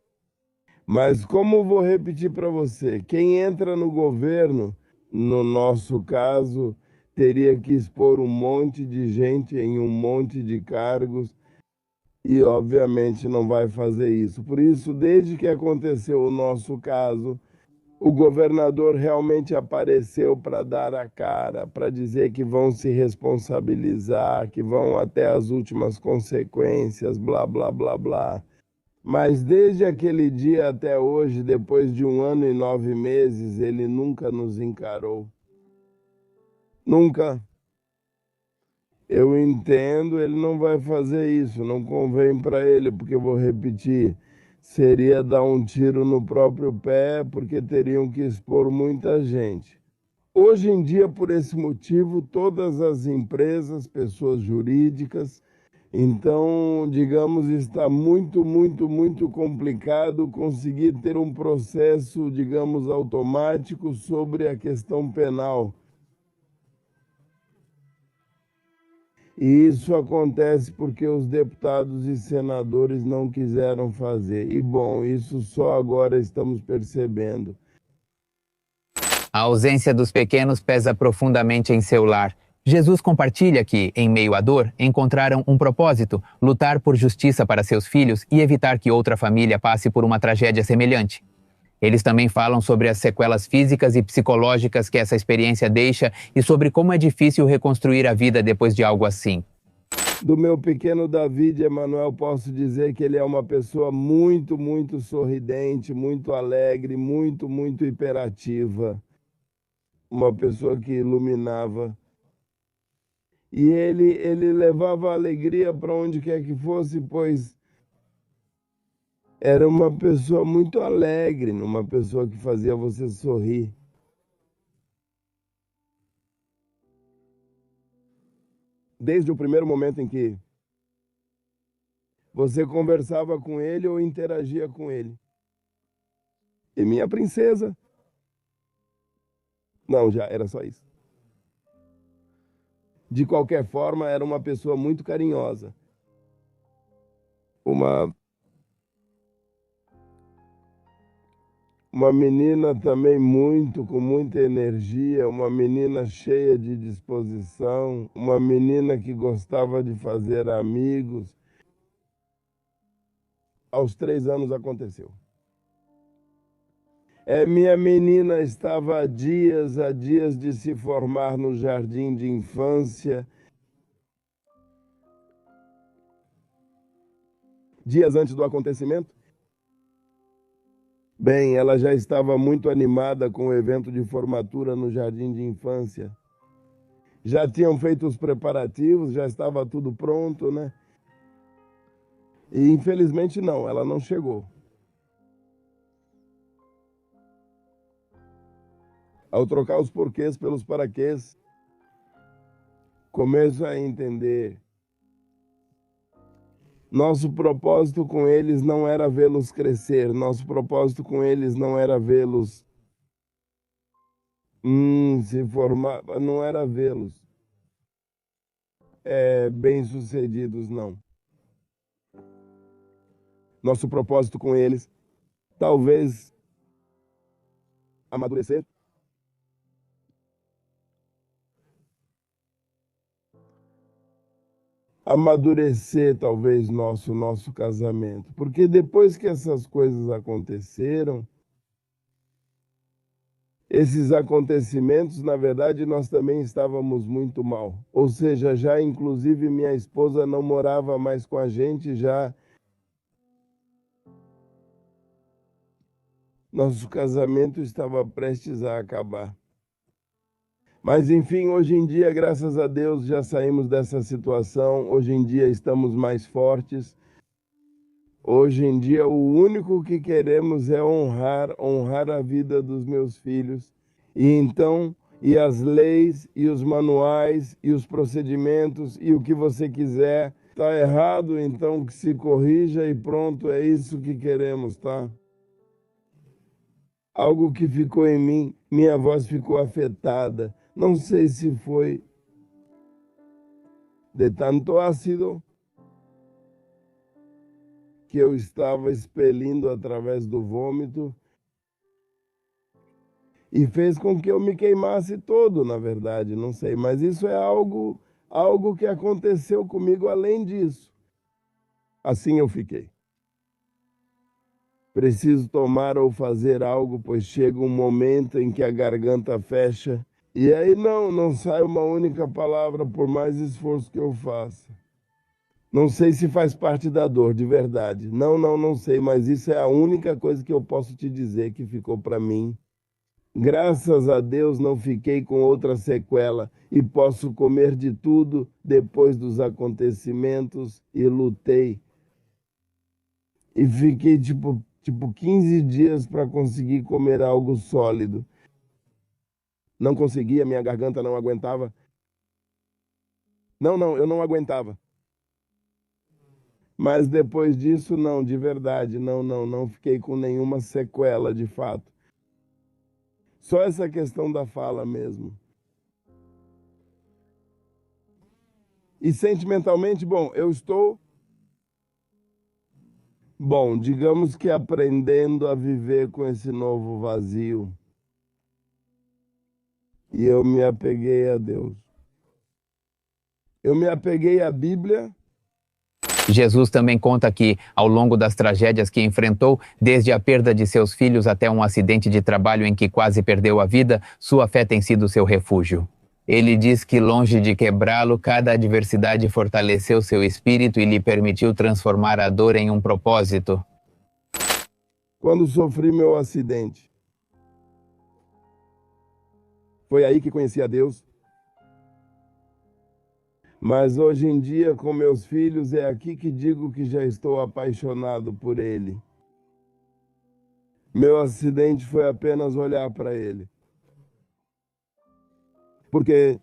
Mas como vou repetir para você, quem entra no governo, no nosso caso, teria que expor um monte de gente em um monte de cargos e obviamente não vai fazer isso. Por isso, desde que aconteceu o nosso caso, o governador realmente apareceu para dar a cara, para dizer que vão se responsabilizar, que vão até as últimas consequências, blá, blá, blá, blá. Mas desde aquele dia até hoje, depois de 1 ano e 9 meses, ele nunca nos encarou. Nunca. Eu entendo, ele não vai fazer isso, não convém para ele, porque eu vou repetir, seria dar um tiro no próprio pé, porque teriam que expor muita gente. Hoje em dia, por esse motivo, todas as empresas, pessoas jurídicas, então, digamos, está muito complicado conseguir ter um processo, digamos, automático sobre a questão penal. E isso acontece porque os deputados e senadores não quiseram fazer. E, bom, isso só agora estamos percebendo. A ausência dos pequenos pesa profundamente em seu lar. Jesus compartilha que, em meio à dor, encontraram um propósito: lutar por justiça para seus filhos e evitar que outra família passe por uma tragédia semelhante. Eles também falam sobre as sequelas físicas e psicológicas que essa experiência deixa e sobre como é difícil reconstruir a vida depois de algo assim. Do meu pequeno David Emanuel, posso dizer que ele é uma pessoa muito sorridente, muito alegre, muito hiperativa. uma pessoa que iluminava. E ele levava alegria para onde quer que fosse, pois era uma pessoa muito alegre, uma pessoa que fazia você sorrir. Desde o primeiro momento em que você conversava com ele ou interagia com ele. E minha princesa? Não, já era só isso. De qualquer forma, era uma pessoa muito carinhosa. Uma menina também com muita energia, uma menina cheia de disposição, uma menina que gostava de fazer amigos. Aos 3 anos aconteceu. Minha menina estava há dias de se formar no jardim de infância. Dias antes do acontecimento, bem, ela já estava muito animada com o evento de formatura no jardim de infância. Já tinham feito os preparativos, já estava tudo pronto, né? E infelizmente não, ela não chegou. Ao trocar os porquês pelos paraquês, começo a entender. Nosso propósito com eles não era vê-los crescer, nosso propósito com eles não era vê-los se formar, não era vê-los bem-sucedidos, não. Nosso propósito com eles, talvez amadurecer. Amadurecer talvez nosso casamento, porque depois que essas coisas aconteceram, esses acontecimentos, na verdade, nós também estávamos muito mal. Ou seja, já inclusive minha esposa não morava mais com a gente, já nosso casamento estava prestes a acabar. Mas enfim, hoje em dia, graças a Deus, já saímos dessa situação. Hoje em dia estamos mais fortes. Hoje em dia, o único que queremos é honrar a vida dos meus filhos. E então, e as leis, e os manuais, e os procedimentos, e o que você quiser. Está errado, então que se corrija e pronto, é isso que queremos, tá? Algo que ficou em mim, minha voz ficou afetada. Não sei se foi de tanto ácido que eu estava expelindo através do vômito e fez com que eu me queimasse todo, na verdade, não sei. Mas isso é algo que aconteceu comigo além disso. Assim eu fiquei. Preciso tomar ou fazer algo, pois chega um momento em que a garganta fecha e aí não sai uma única palavra por mais esforço que eu faça. Não sei se faz parte da dor, de verdade. Não sei, mas isso é a única coisa que eu posso te dizer que ficou para mim. Graças a Deus não fiquei com outra sequela e posso comer de tudo depois dos acontecimentos e lutei. E fiquei tipo 15 dias para conseguir comer algo sólido. Não conseguia, minha garganta não aguentava. Eu não aguentava. Mas depois disso, não, de verdade, não fiquei com nenhuma sequela de fato. Só essa questão da fala mesmo. E sentimentalmente, eu estou, digamos que aprendendo a viver com esse novo vazio. E eu me apeguei a Deus. Eu me apeguei à Bíblia. Jesus também conta que, ao longo das tragédias que enfrentou, desde a perda de seus filhos até um acidente de trabalho em que quase perdeu a vida, sua fé tem sido seu refúgio. Ele diz que, longe de quebrá-lo, cada adversidade fortaleceu seu espírito e lhe permitiu transformar a dor em um propósito. Quando sofri meu acidente, Foi aí que conheci a Deus. Mas hoje em dia, com meus filhos, é aqui que digo que já estou apaixonado por Ele. Meu acidente foi apenas olhar para Ele. Porque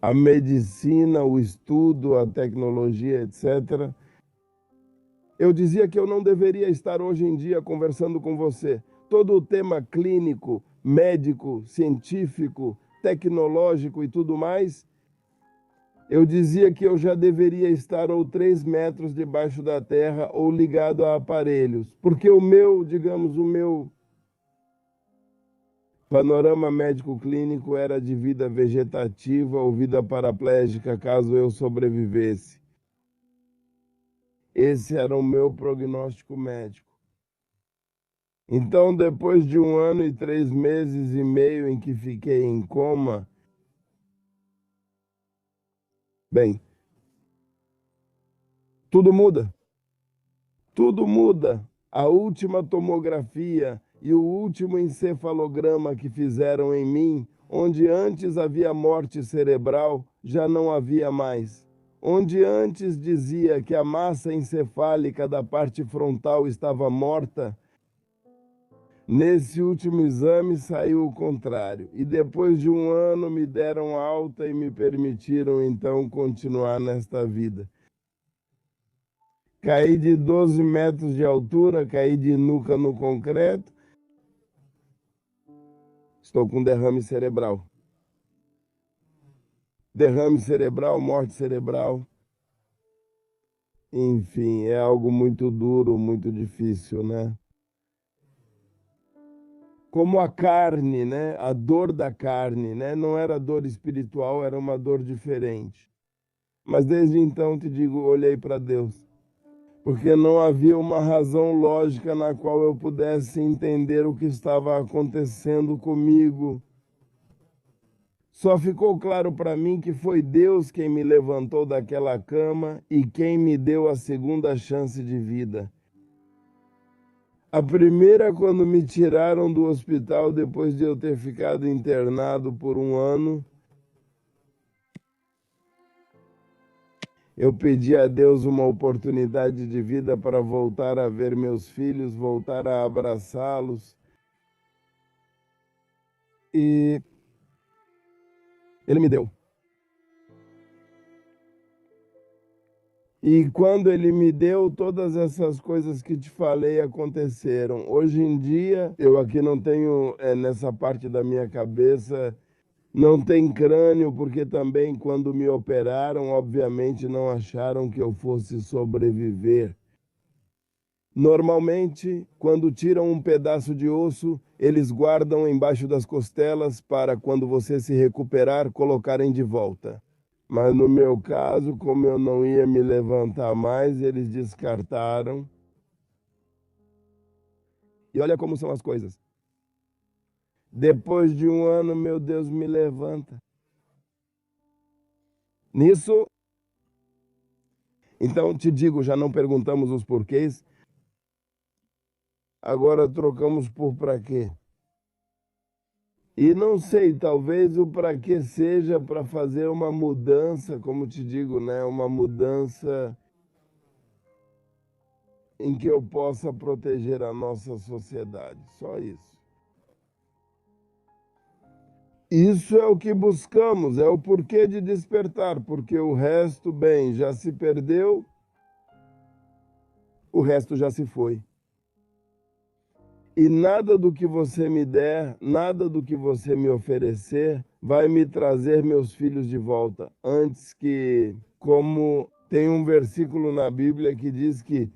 a medicina, o estudo, a tecnologia, etc. Eu dizia que eu não deveria estar hoje em dia conversando com você. Todo o tema clínico, médico, científico, tecnológico e tudo mais, eu dizia que eu já deveria estar ou 3 metros debaixo da terra ou ligado a aparelhos. Porque o meu panorama médico clínico era de vida vegetativa ou vida paraplégica, caso eu sobrevivesse. Esse era o meu prognóstico médico. Então, depois de 1 ano e 3 meses e meio em que fiquei em coma, bem, tudo muda. Tudo muda. A última tomografia e o último encefalograma que fizeram em mim, onde antes havia morte cerebral, já não havia mais. Onde antes dizia que a massa encefálica da parte frontal estava morta, nesse último exame saiu o contrário. E depois de 1 ano me deram alta e me permitiram então continuar nesta vida. Caí de 12 metros de altura, caí de nuca no concreto. Estou com derrame cerebral. Derrame cerebral, morte cerebral. Enfim, é algo muito duro, muito difícil, né? Como a carne, né? A dor da carne, né? Não era dor espiritual, era uma dor diferente. Mas desde então, te digo, olhei para Deus. Porque não havia uma razão lógica na qual eu pudesse entender o que estava acontecendo comigo. Só ficou claro para mim que foi Deus quem me levantou daquela cama e quem me deu a segunda chance de vida. A primeira, quando me tiraram do hospital depois de eu ter ficado internado por 1 ano, eu pedi a Deus uma oportunidade de vida para voltar a ver meus filhos, voltar a abraçá-los. E Ele me deu. E quando Ele me deu, todas essas coisas que te falei aconteceram. Hoje em dia, eu aqui não tenho, nessa parte da minha cabeça, não tem crânio, porque também quando me operaram, obviamente não acharam que eu fosse sobreviver. Normalmente, quando tiram um pedaço de osso, eles guardam embaixo das costelas para, quando você se recuperar, colocarem de volta. Mas no meu caso, como eu não ia me levantar mais, eles descartaram. E olha como são as coisas. Depois de 1 ano, meu Deus me levanta. Nisso, então te digo, já não perguntamos os porquês, agora trocamos por para quê. E não sei, talvez o para quê seja para fazer uma mudança, como te digo, né? Uma mudança em que eu possa proteger a nossa sociedade. Só isso. Isso é o que buscamos, é o porquê de despertar, porque o resto, bem, já se perdeu, o resto já se foi. E nada do que você me der, nada do que você me oferecer, vai me trazer meus filhos de volta. Antes que, como tem um versículo na Bíblia que diz que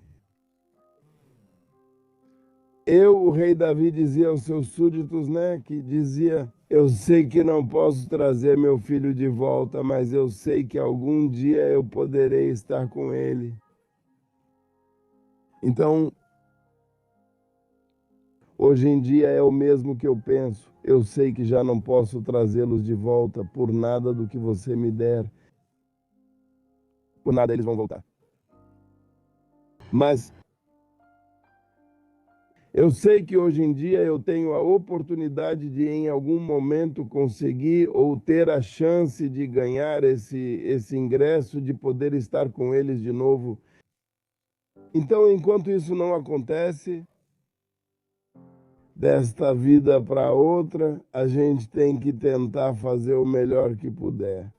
o rei Davi dizia aos seus súditos, né, que dizia: eu sei que não posso trazer meu filho de volta, mas eu sei que algum dia eu poderei estar com ele. Então, hoje em dia é o mesmo que eu penso. Eu sei que já não posso trazê-los de volta por nada do que você me der. Por nada eles vão voltar. Mas Eu sei que hoje em dia eu tenho a oportunidade de, em algum momento, conseguir ou ter a chance de ganhar esse ingresso, de poder estar com eles de novo. Então, enquanto isso não acontece, desta vida para outra, a gente tem que tentar fazer o melhor que puder.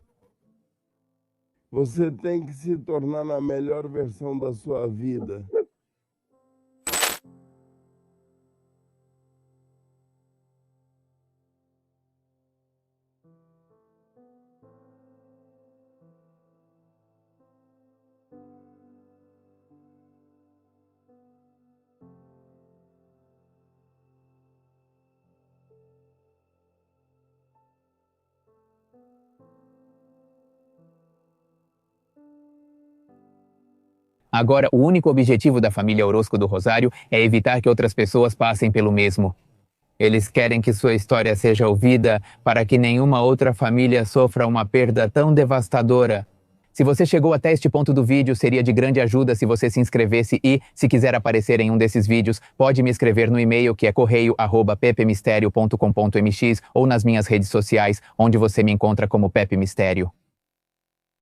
Você tem que se tornar na melhor versão da sua vida. Agora, o único objetivo da família Orozco do Rosário é evitar que outras pessoas passem pelo mesmo. Eles querem que sua história seja ouvida para que nenhuma outra família sofra uma perda tão devastadora. Se você chegou até este ponto do vídeo, seria de grande ajuda se você se inscrevesse e, se quiser aparecer em um desses vídeos, pode me escrever no e-mail que é correio@pepemistério.com.mx ou nas minhas redes sociais, onde você me encontra como Pepe Mistério.